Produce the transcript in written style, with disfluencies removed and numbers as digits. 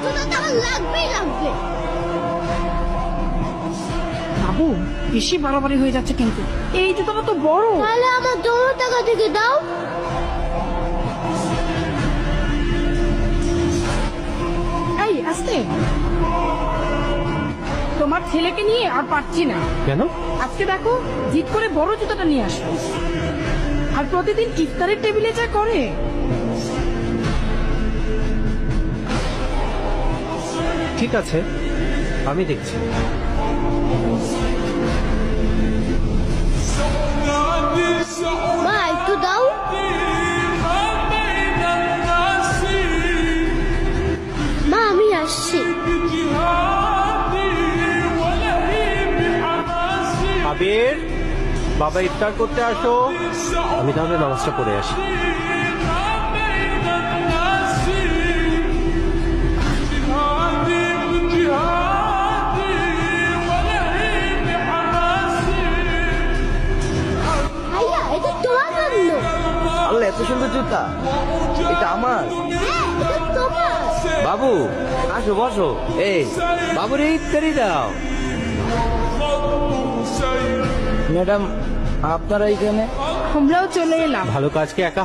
জুতোটা আমার লাগবেই লাগবে। বাবু বেশি বাড়াবাড়ি হয়ে যাচ্ছে কিন্তু, এই জুতোটা তো বড়। তাহলে আমার 2 টাকা থেকে দাও। এই আস্তে, তোমার ছেলেকে নিয়ে আর পারছি না। কেন? আজকে দেখো জিদ করে বড় জুতোটা নিয়ে আসলো, আর প্রতিদিন ইফতারের টেবিলে যা করে। ঠিক আছে, আমি দেখছি। মা একটু দাও। মা আমি আসছি। আবির, বাবা ইফতার করতে আসো। আমি তাহলে নামাজটা পড়ে আসি। ভাইয়া এটা তোমার জন্য। আল্লাহ, এত সুন্দর জুতা, এটা আমার। হ্যাঁ এটা তোমার। বাবু আসো, বসো। এই বাবুর ইফতারি দাও। ম্যাডাম, আপনারা এখানে? আমরাও চলে এলাম। ভালো কাজকে একা